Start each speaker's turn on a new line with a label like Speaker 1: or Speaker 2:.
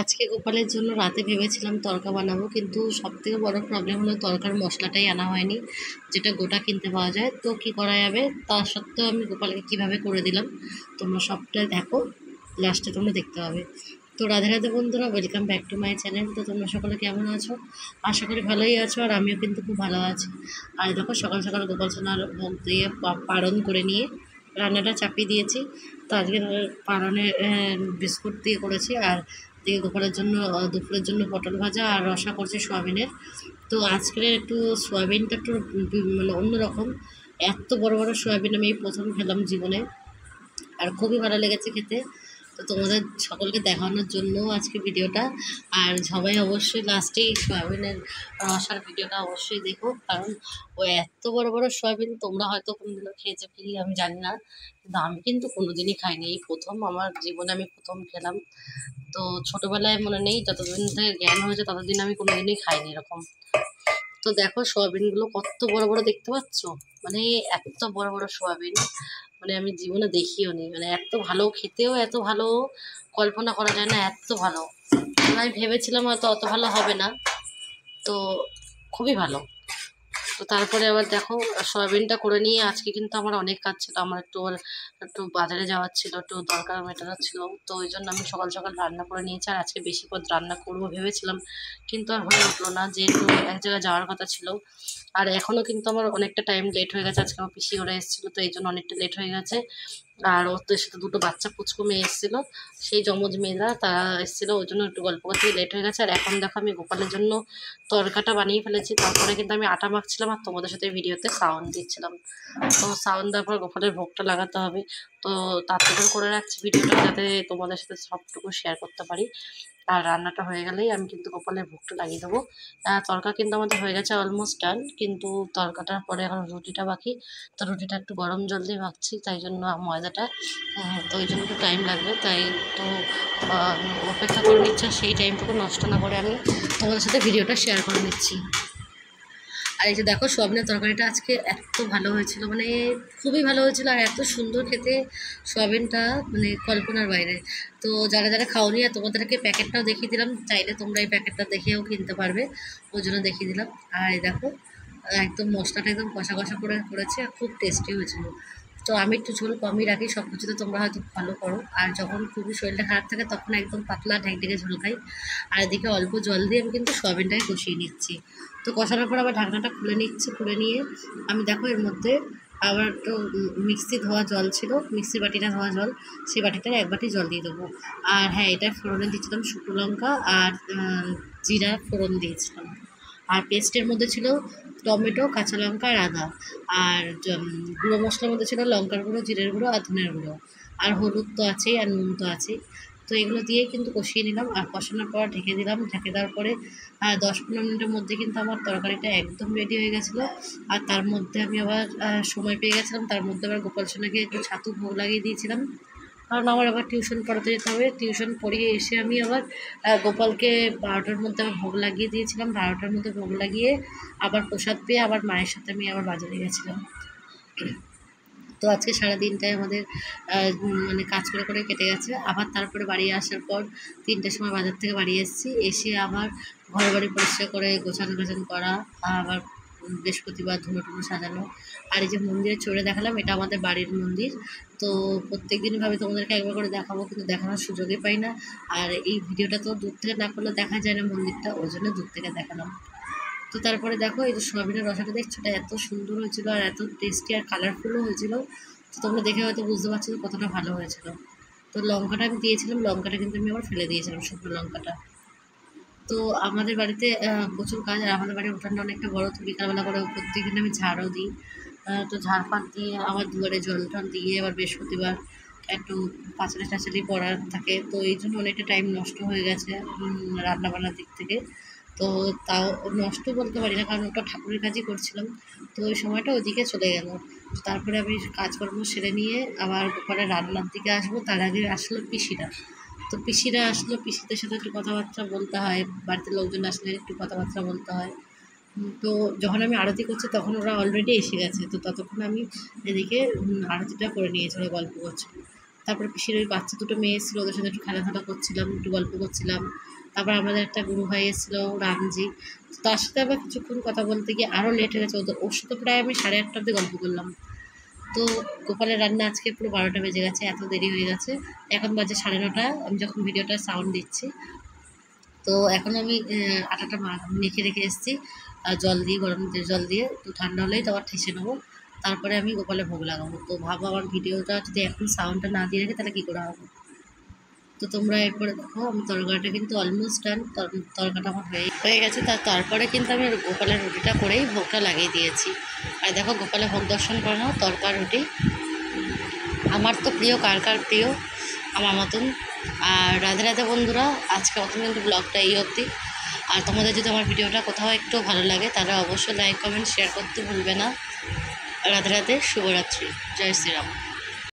Speaker 1: আজকে গোপালের জন্য রাতে ভেবেছিলাম তড়কা বানাবো, কিন্তু সবথেকে বড় প্রবলেম হলো তড়কার মশলাটাই আনা হয়নি, যেটা গোটা কিনতে পাওয়া যায়। তো কি করা যাবে, তা সত্ত্বেও আমি গোপালকে কিভাবে করে দিলাম তোমরা সবটাই দেখো, লাস্টে তোমরা দেখতে পাবে। তো রাধে রাধে বন্ধুরা, welcome back to my channel. তো তোমরা সকলে কেমন আছো? আশা করি ভালোই আছো, আর আমিও কিন্তু খুব ভালো আছি। আর দেখো, সকাল সকাল গোপাল সোনার ভোগ দিয়ে পালন করে নিয়ে রান্নাটা চাপিয়ে দিয়েছি। তো আজকে পালনের বিস্কুট দিয়ে করেছি, আর দিয়ে গোপালের জন্য দুপুরের জন্য পটল ভাজা আর রসা করছি সোয়াবিনের। তো আজকের একটু সোয়াবিনটা একটু মানে অন্যরকম। এত বড় বড় সোয়াবিন আমি এই প্রথম খেলাম জীবনে, আর খুবই ভালো লেগেছে খেতে। তো তোমাদের সকলকে দেখানোর জন্য আজকে ভিডিওটা। আর সবাই অবশ্যই লাস্টে এই সয়াবিনের রসার ভিডিওটা অবশ্যই দেখো, কারণ ও এত বড় বড় সয়াবিন তোমরা হয়তো কোনোদিনও খেয়েছো কি আমি জানি না, কিন্তু আমি কিন্তু কোনোদিনই খাইনি, এই প্রথম আমার জীবনে আমি প্রথম খেলাম। তো ছোটোবেলায় মনে নেই, যতদিন থেকে জ্ঞান হয়েছে ততদিন আমি কোনোদিনই খাইনি এরকম। তো দেখো সোয়াবিনগুলো কত বড় বড় দেখতে পাচ্ছ, মানে এত বড় বড় সোয়াবিন মানে আমি জীবনে দেখিও নি, মানে এত ভালো খেতেও, এত ভালো কল্পনা করা যায় না, এত ভালো। আমি ভেবেছিলাম হয়তো অত ভালো হবে না, তো খুবই ভালো। তো তারপরে আবার দেখো, সয়াবিনটা করে নিয়ে আজকে কিন্তু আমার অনেক কাজ ছিল, আমার একটু বাজারে যাওয়ার ছিল, একটু দরকার মেটানোর ছিল। তো ওই জন্য আমি সকাল সকাল রান্না করে নিয়েছি, আর আজকে বেশি পদ রান্না করবো ভেবেছিলাম, কিন্তু আর হয়ে উঠলো না, যেহেতু এক জায়গায় যাওয়ার কথা ছিল। আর এখনও কিন্তু আমার অনেকটা টাইম লেট হয়ে গেছে, আজকে আমার পিসি ওরা এসেছিলো, তো এই জন্য অনেকটা লেট হয়ে গেছে। আর ওদের সাথে দুটো বাচ্চা পুচকু মেয়ে এসেছিলো, সেই যমজ মেয়েরা তারা এসেছিলো, ওই জন্য একটু গল্প করতে লেট হয়ে গেছে। আর এখন দেখো আমি গোপালের জন্য তরকাটা বানিয়ে ফেলেছি, তারপরে কিন্তু আমি আটা মাখছিলাম আর তোমাদের সাথে ভিডিওতে সাউন্ড দিচ্ছিলাম। তো সাউন্ড দেওয়ার পর গোপালের ভোগটা লাগাতে হবে। তো তাড়াতাড়ি করে রাখছি ভিডিওটা, যাতে তোমাদের সাথে সবটুকু শেয়ার করতে পারি। আর রান্নাটা হয়ে গেলেই আমি কিন্তু গোপালের ভোগটা লাগিয়ে দেবো। তরকা কিন্তু আমাদের হয়ে গেছে অলমোস্ট ডান, কিন্তু তরকাটার পরে এখন রুটিটা বাকি। তো রুটিটা একটু গরম জল দিয়ে মাখছি, তাই জন্য ময়দাটা, তো ওই জন্য একটু টাইম লাগবে, তাই তো অপেক্ষা করে নিচ্ছে। সেই টাইমটুকু নষ্ট না করে আমি তোমাদের সাথে ভিডিওটা শেয়ার করে নিচ্ছি। আর এই যে দেখো, সোয়াবিনের তরকারিটা আজকে এত ভালো হয়েছিল, মানে খুবই ভালো হয়েছিল, আর এত সুন্দর খেতে সোয়াবিনটা, মানে কল্পনার বাইরে। তো যারা যারা খাওনি, আর তোমাদেরকে প্যাকেটটাও দেখিয়ে দিলাম, চাইলে তোমরা এই প্যাকেটটা দেখেও কিনতে পারবে, ওই জন্য দেখিয়ে দিলাম। আর এই দেখো, একদম মশলাটা একদম কষা কষা করে করেছে, আর খুব টেস্টি হয়েছিল। তো আমি একটু ঝোল কমই রাখি সব কিছুতে, তোমরা হয়তো ফলো করো। আর যখন খুবই শরীরটা খারাপ থাকে তখন একদম পাতলা ঢেকে ঝোল খাই। আর এদিকে অল্প জল দিয়ে আমি কিন্তু সোয়াবিনটাকে কষিয়ে নিচ্ছি। তো কষানোর পর আবার ঢাকনাটা খুলে নিচ্ছি, খুলে নিয়ে আমি দেখো এর মধ্যে আবার একটু মিক্সি ধোয়া জল ছিল, মিক্সির বাটিটা ধোয়া জল, সেই বাটিটায় এক বাটি জল দিয়ে দেবো। আর হ্যাঁ, এটা ফোড়নে দিয়েছিলাম শুকনো লঙ্কা আর জিরা ফোড়ন দিয়েছিলাম। আর পেস্টের মধ্যে ছিল টমেটো, কাঁচা লঙ্কা আর আদা। আর গুঁড়ো মশলার মধ্যে ছিল লঙ্কার গুঁড়ো, জিরের গুঁড়ো আর ধনের গুঁড়ো। আর হলুদ তো আছেই, আর নুন তো আছেই। তো এগুলো দিয়েই কিন্তু কষিয়ে নিলাম, আর কষানোর পর ঢেকে দিলাম। ঢেকে দেওয়ার পরে 10-15 মিনিটের মধ্যে কিন্তু আমার তরকারিটা একদম রেডি হয়ে গেছিলো। আর তার মধ্যে আমি আবার সময় পেয়ে গেছিলাম, তার মধ্যে আবার গোপাল সোনাকে একটু ছাতু ভোগ লাগিয়ে দিয়েছিলাম, কারণ আমার আবার টিউশন পড়াতে যেতে হবে। টিউশন পড়িয়ে এসে আমি আবার গোপালকে 12টার মধ্যে আবার ভোগ লাগিয়ে দিয়েছিলাম। 12টার মধ্যে ভোগ লাগিয়ে আবার প্রসাদ পেয়ে আবার মায়ের সাথে আমি আবার বাজারে গেছিলাম। তো আজকে সারাদিনটাই আমাদের মানে কাজ করে করে কেটে গেছে। আবার তারপরে বাড়ি আসার পর 3টের সময় বাজার থেকে বাড়ি এসেছি, এসে আবার ঘর বাড়ি পরিষ্কার করে গোছানো গাছানো করা, আবার বৃহস্পতিবার ধুনো টুনো সাজানো। আর এই যে মন্দিরে চড়ে দেখালাম, এটা আমাদের বাড়ির মন্দির। তো প্রত্যেক দিন ভাবে তোমাদেরকে একবার করে দেখাবো, কিন্তু দেখানোর সুযোগই পাই না। আর এই ভিডিওটা তো দূর থেকে না করলে দেখা যায় না মন্দিরটা, ওই জন্য দূর থেকে দেখালাম। তো তারপরে দেখো, এই যে সোয়াবিনের রসাটা দেখছো, এটা এত সুন্দর হয়েছিল, আর এত টেস্টি আর কালারফুলও হয়েছিল। তো তোমরা দেখে হয়তো বুঝতে পারছো যে কতটা ভালো হয়েছিল। তো লঙ্কাটা আমি দিয়েছিলাম, লঙ্কাটা কিন্তু আমি আবার ফেলে দিয়েছিলাম, শুকনো লঙ্কাটা। তো আমাদের বাড়িতে প্রচুর কাজ, আর আমাদের বাড়ির উঠানটা অনেকটা বড়, তো বিকালবেলা করে প্রত্যেকদিন আমি ঝাড়ও দিই। তো ঝাড় ফাঁক দিয়ে আবার দুয়ারে জল টল দিয়ে আবার বৃহস্পতিবার একটু পাঁচালি টাচালি পড়ার থাকে, তো এই জন্য অনেকটা টাইম নষ্ট হয়ে গেছে রান্নাবান্নার দিক থেকে। তো তাও নষ্ট বলতে পারি না, কারণ ওটা ঠাকুরের কাজই করছিলাম, তো ওই সময়টা ওইদিকে চলে গেল। তারপরে আমি কাজকর্ম সেরে নিয়ে আবার পরে রান্নার দিকে আসবো, তার আগে আসলো পিসিরা। তো পিসিরা আসলো, পিসিদের সাথে একটু কথাবার্তা বলতে হয়, বাড়িতে লোকজন আসলে একটু কথাবার্তা বলতে হয়। তো যখন আমি আরতি করছি তখন ওরা অলরেডি এসে গেছে, তো ততক্ষণ আমি এদিকে আরতিটা করে নিয়েছি, ওরা গল্প করছে। তারপরে পিসির ওই বাচ্চা দুটো মেয়ে এসেছিলো, ওদের সাথে একটু খেলাধুলা করছিলাম, একটু গল্প করছিলাম। তারপর আমাদের একটা গুরু ভাই এসেছিলো রামজি, তার সাথে আবার কিছুক্ষণ কথা বলতে গিয়ে আরও লেট হয়ে গেছে। ওর সাথে প্রায় আমি 8:30 অবধি গল্প করলাম। তো গোপালের রান্না আজকে পুরো 12টা বেজে গেছে, এত দেরি হয়ে গেছে। এখন বাজে 9:30 আমি যখন ভিডিওটা সাউন্ড দিচ্ছি। তো এখন আমি আটাটা মেখে রেখে এসেছি জল দিয়ে, গরম জল দিয়ে, তো ঠান্ডা হলেই তো আবার ঠেসে নেবো, তারপরে আমি গোপালের ভোগ লাগাবো। তো ভাবো আমার ভিডিওটা যদি এখন সাউন্ডটা না দিয়ে রাখি তাহলে কী করে হবে। তো তোমরা এরপরে দেখো আমি তরকারিটা কিন্তু অলমোস্ট ডান, তরকাটা আমার হয়ে গেছে। তারপরে কিন্তু আমি গোপালের রুটিটা করেই ভোগটা লাগিয়ে দিয়েছি। আর দেখো গোপালের ভোগ দর্শন করে নাও, তরকার রুটি আমার তো প্রিয়, কার কার প্রিয় আমার মতন। আর রাধে রাধে বন্ধুরা, আজকে মতন কিন্তু ব্লগটা এই অবধি। আর তোমাদের যদি আমার ভিডিওটা কোথাও একটু ভালো লাগে তাহলে অবশ্যই লাইক কমেন্ট শেয়ার করতে ভুলবে না। রাধে রাধে, শুভরাত্রি, জয় শ্রীরাম।